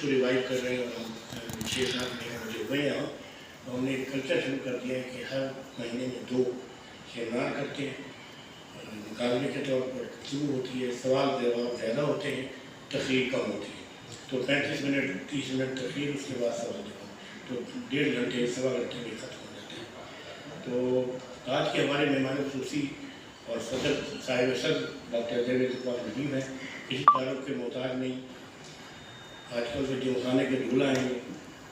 کو ریوائو کر رہے ہیں اور ہم 6-7 مہینے مجھے ہوئے ہیں تو ہم نے ایک کلچر شروع کر دیا ہے کہ ہر مہینے میں 2 سیمینار کرتے ہیں، مقابلے کے طور پر گفتگو ہوتی ہے، سوال جواب زیادہ ہوتے ہیں، تقریر کم ہوتی ہے، تو 35 منٹ 30 منٹ تقریر، اس کے بعد سوال جواب، تو 1.5 گھنٹے 1.25 گھنٹے میں ختم ہو جاتے ہیں۔ تو آج کے ہمارے مہمان خصوصی اور صدر صاحب صدر ڈاکٹر جاوید اقبال ندیم ہیں، کسی تعلق کے محتاج نہیں۔ آج کل جو جم خانے کے دھولا ہیں،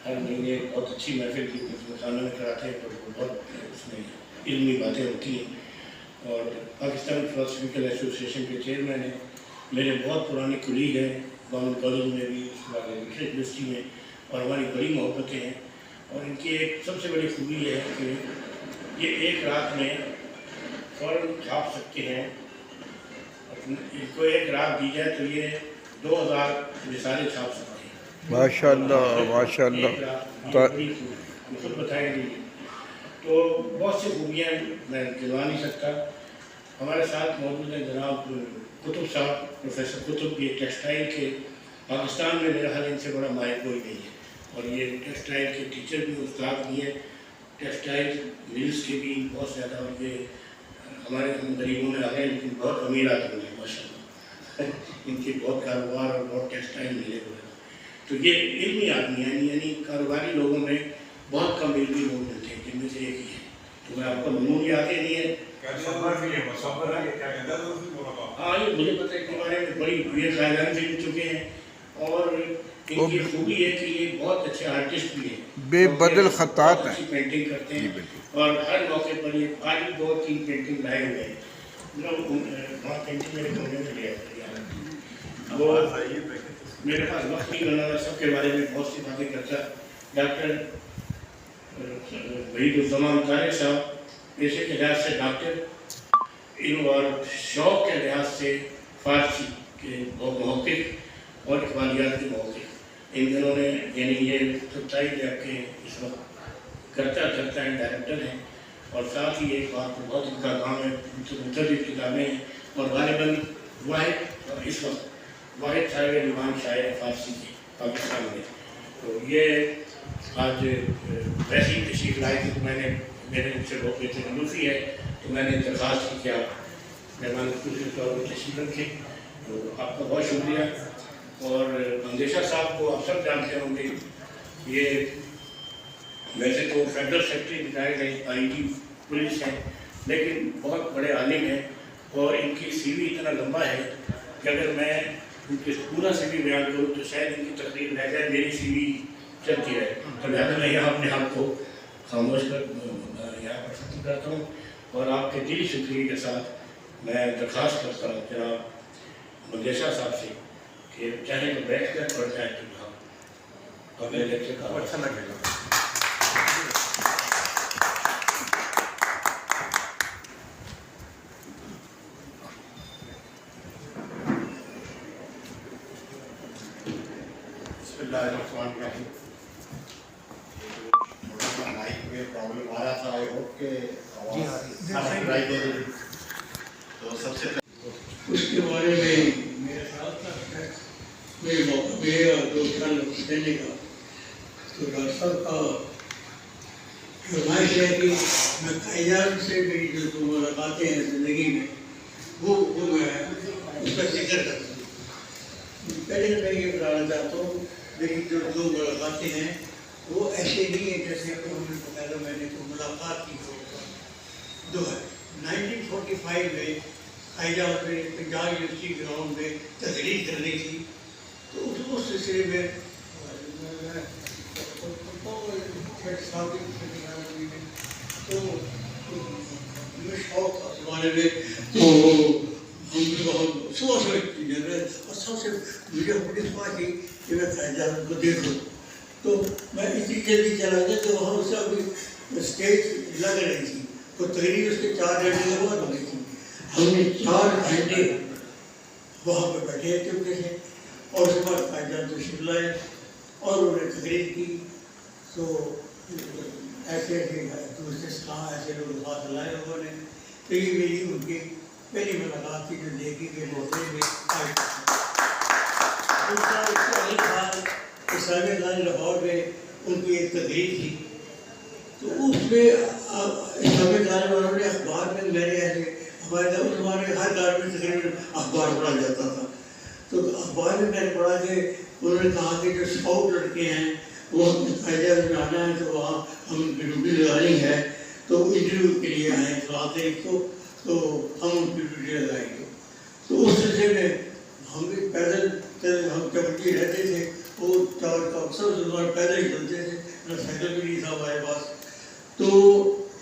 ہر مہینے بہت اچھی محفل کی جم خانہ میں کراتے ہیں، تو بہت اس میں علمی باتیں ہوتی ہیں، اور پاکستان فلاسفیکل ایسوسیشن کے چیئرمین ہیں، میرے بہت پرانے کلیگ ہیں، گورنمنٹ کالج میں بھی، اس کے بعد یونیورسٹی میں، اور ہماری بڑی محبتیں ہیں، اور ان کی ایک سب سے بڑی خوبی یہ ہے کہ یہ ایک رات میں فوراً چھاپ سکتے ہیں، ان کو ایک رات دی جائے تو یہ 2000 رسالے چھاپ سکتے ہیں۔ ماشاء اللہ ماشاء اللہ۔ خود بتائیں گے، تو بہت سی خوبیاں میں گنوا نہیں سکتا۔ ہمارے ساتھ موجود ہیں جناب قطب صاحب، پروفیسر قطب، یہ ٹیکسٹائل کے پاکستان میں میرا خیال ان سے بڑا ماہر کوئی نہیں ہے، اور یہ ٹیکسٹائل کے ٹیچر بھی، استاد بھی ہیں، ٹیکسٹائل ملز کے بھی بہت زیادہ، اور یہ ہمارے غریبوں میں آ گئے لیکن بہت امیر آدمی ہیں ماشاء اللہ، ان کے بہت کاروبار اور بہت ٹیکسٹائل ملے ہوئے ہیں، تو یہ علمی آدمی ہیں، یعنی کاروباری لوگوں میں بہت کم علمی لوگ ملتے ہیں، جن میں سے ایک ہی ہے، تو میں آپ کو نمون یاد ہی نہیں ہے۔ ہاں، یہ مجھے پتہ ہے کہ ہمارے بڑی بے قائدان سے مل چکے ہیں، اور ان کی خوبی ہے کہ یہ بہت اچھے آرٹسٹ بھی ہیں، بے بدل خطاط بہت ہیں، اچھی پینٹنگ کرتے ہیں، اور ہر موقع پر یہ آج بھی 2-3 پینٹنگ لائے ہوئے ہیں، وہاں پینٹنگ میرے کمرے میں لے آتے ہیں، وہ میرے پاس وقت نہیں بنا، سب کے بارے میں بہت سی باتیں کرتا۔ ڈاکٹر وحید الزمان طارق صاحب پیشے کے لحاظ سے ڈاکٹر، علم اور شوق کے لحاظ سے فارسی کے محقق اور اقبالیات کے محقق، ان دنوں نے یعنی یہ 27 جب کے اس وقت کرتا ہے، ڈائریکٹر ہیں، اور ساتھ ہی ایک بات بہت ان کا کام ہے، مختلف کتابیں ہیں، اور غالباً واحد اس وقت واحد صاحب دیوان شاعر فارسی کے پاکستان میں، تو یہ آج ویسے ہی تشریف لائے تھے، تو میں نے میرے ان سے بہت بہتر منوفی ہے، تو میں نے درخواست کی کہ آپ مہمان خصوصی طور پر تشریف رکھیں، تو آپ کا بہت شکریہ۔ اور اندیشہ صاحب کو آپ سب جانتے ہوں گے، یہ ویسے تو فیڈرل سیکرٹری بتائے گئے IGP پولیس ہیں، لیکن بہت بڑے عالم ہیں، اور ان کی CV اتنا لمبا ہے کہ اگر میں ان کے پورا CV بیان کروں تو شاید ان کی تقریر رہ جائے، میری CV چلتی رہے، تو لہٰذا میں یہاں اپنے آپ کو خاموش یہاں پر ختم کرتا ہوں، اور آپ کے دلی شکریہ کے ساتھ میں درخواست کرتا ہوں جناب اندیشہ صاحب سے کہ چاہے تو بیٹھ کر پڑھ جائے تو یہاں اپنے لیکچر کا اچھا لگے گا۔ بسم اللہ الرحمن الرحیم۔ تھوڑا سا مائک میں پرابلم آ رہا تھا، آئی ہوپ کہ آواز سنائی دے رہی، تو سب سے اس کے بارے میں میرا خیال تھا میرے موقع ملے گا 2 سال دینے کا، تو ڈاکٹر صاحب کا فرمائش ہے کہ میں قائدان سے میری جو ملاقاتیں ہیں زندگی میں وہ میں اس کا ذکر کرتا ہوں۔ پہلے میں یہ بتانا چاہتا ہوں، میری جو 2 ملاقاتیں ہیں وہ ایسے نہیں ہیں جیسے پہلے میں نے کوئی ملاقات کی ہو۔ 1945 میں قائدان میں پنجاب یونیورسٹی گراؤنڈ میں تقریر کرنی تھی، تو اس سلسلے میں تو میں شوق تھا زمانے میں، تو ہم صبح سے جل رہے، اور سب سے مجھے بڑی خواہش تھی کہ میں قائدان کو دیکھوں، تو میں اتنی جلدی چلا گیا کہ وہاں اس کا کوئی اسٹیج لگ رہی تھی، تو تقریر اس کے 4 گھنٹے کے بعد ہونی تھی، ہم نے 4 گھنٹے وہاں پہ بیٹھے چپکے سے، اور اس کے بعد قائدان تشریف لائے اور انہوں نے تقریر کی، تو ایسے دوسرے کہاں ایسے لوگ ہاتھ لائے لوگوں نے، تو یہ میری ان کی پہلی ملاقات تھی جو دیکھی کہ موقع میں آئی۔ دوسرا اس کا ایک بات اس اسلامیہ کالج لاہور میں ان کی ایک تقریر تھی، تو اس میں اسلامیہ کالج والوں نے اخبار میں، میں نے ایسے ہمارے اس زمانے میں ہر گھر میں تقریباً اخبار پڑھا جاتا تھا، تو اخبار میں نے پڑھا کہ انہوں نے کہا کہ جو اسکاؤٹ لڑکے ہیں وہ قائد اعظم میں آنا ہے، تو وہاں ہم ڈیوٹی لگانی ہے، تو انٹرویو کے لیے آئے تو آتے تو ہم ان کی ڈیوٹی لگائیں گے۔ تو اس سلسلے میں ہم بھی پیدل ہم چپٹی رہتے تھے، وہ اکثر زبان پیدل ہی چلتے تھے، نہ سائیکل بھی نہیں تھا ہمارے پاس۔ تو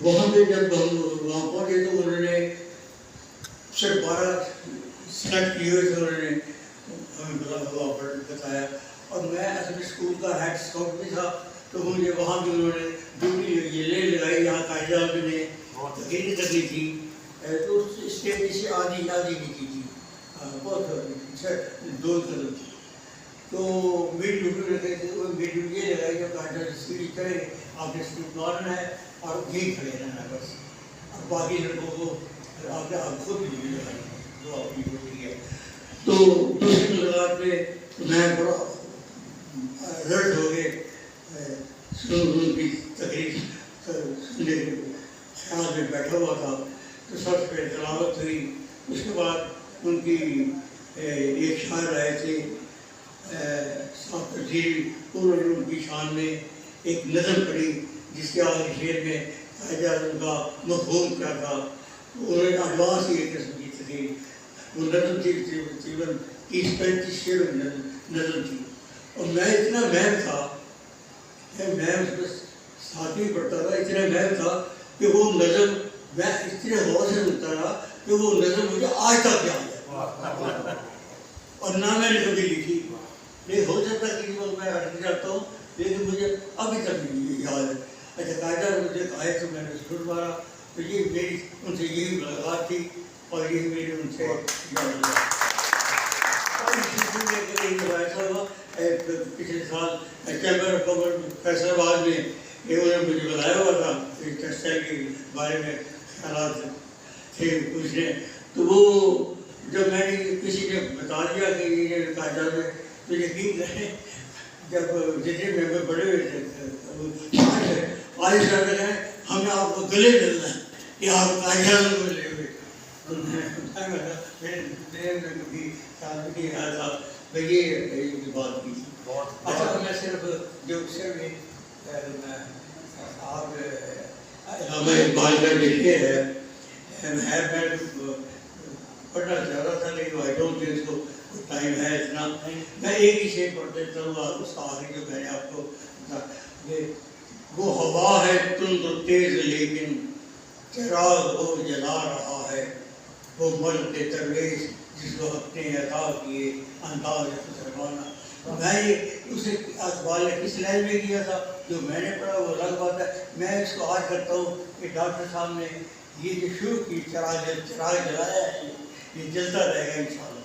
وہاں پہ جب ہم وہاں پہنچے تو انہوں نے صرف 12 سلیکٹ کیے ہوئے تھے، انہوں نے ہمیں بتایا، اور میں اصل اسکول کا ہیڈ اسکاؤٹ بھی تھا، تو مجھے وہاں بھی انہوں نے ڈیوٹی یہ لے لگائی، یہاں قائد اعظم نے تقریر کرنی تھی، تو اسٹیج سے آدھی نہیں کی تھی، بہت 2 قدم تھی، تو میری ڈیوٹی لگائی تھی، میری ڈیوٹی یہ لگائی کہ قائد اعظم اسپیچ کرے، آپ نے اسپیچ مارنا ہے اور یہی کھڑے رہنا ہے بس، اور باقی لڑکوں کو آپ نے خود بھی ڈیوٹی لگائی جو آپ کی ڈیوٹی ہے۔ تو دوسری ملاقات میں میں بڑا الرٹ ہو گئے، ان کی تقریر سننے کے خیال میں بیٹھا ہوا تھا، تو سب سے پہلے تلاوت ہوئی، اس کے بعد ان کی ایک شاعر آئے تھے صاحب تجزیری، انہوں نے ان کی شان میں ایک نظم پڑھی جس کے آخری شعر میں قائد اعظم کا مفہوم کیا تھا، انہوں نے ایڈوانس ہی ایک قسم کی تقریر، وہ نظم تھی تقریباً 30-35 شعر نظم تھی، اور میں اتنا مہم تھا کہ میں اس میں ساتھ ہی پڑھتا تھا، اتنا مہم تھا کہ وہ نظم میں اتنے غور سے سنتا رہا کہ وہ نظم مجھے آج تک یاد ہے، اور نہ میں نے کبھی لکھی، یہ ہو سکتا ہے کہ میں ہٹ جاتا ہوں لیکن مجھے ابھی تک یاد ہے۔ اچھا قاعدہ مجھے آئے تو میں نے ضرور مارا، تو یہ میری ان سے یہی ملاقات تھی اور یہی میری ان سے ایسا ہوا پچھلے سال چیمبر آف کامرس فیصل آباد میں انہوں نے مجھے بتایا ہوا تھا ٹیکسٹائل کے بارے میں خیالات تھے پوچھنے، تو وہ جب میں نے کسی نے بتا دیا کہ یہ قائد اعظم ہے تو یقین کریں جب جتنے ممبر بڑے ہوئے تھے آج کہتے ہیں ہم نے آپ کو گلے ملنا ہے کہ آپ قائد اعظم کو لے ہوئے، میرے میں کبھی خیال نہیں آیا تھا میں یہ بات کی تھی۔ اچھا میں صرف جو شعر میں آپ علامہ اقبال کا لکھے ہے میں پڑھنا چاہ رہا تھا لیکن I don't think so time ہے اتنا، میں ایک ہی شعر پڑھ دیتا ہوں اس کا آخری جو میں نے آپ کو وہ ہوا ہے تند و تیز لیکن چراغ وہ جلا رہا ہے، وہ مرد درویش جس کو اپنے عطا کیے انداز خسروانہ۔ میں یہ اسے اقبال نے کس لائن میں کیا تھا جو میں نے پڑھا وہ الگ بات ہے، میں اس کو آج کرتا ہوں کہ ڈاکٹر صاحب نے یہ جو شروع کی چراغ جلایا ہے یہ جلتا رہے گا انشاءاللہ۔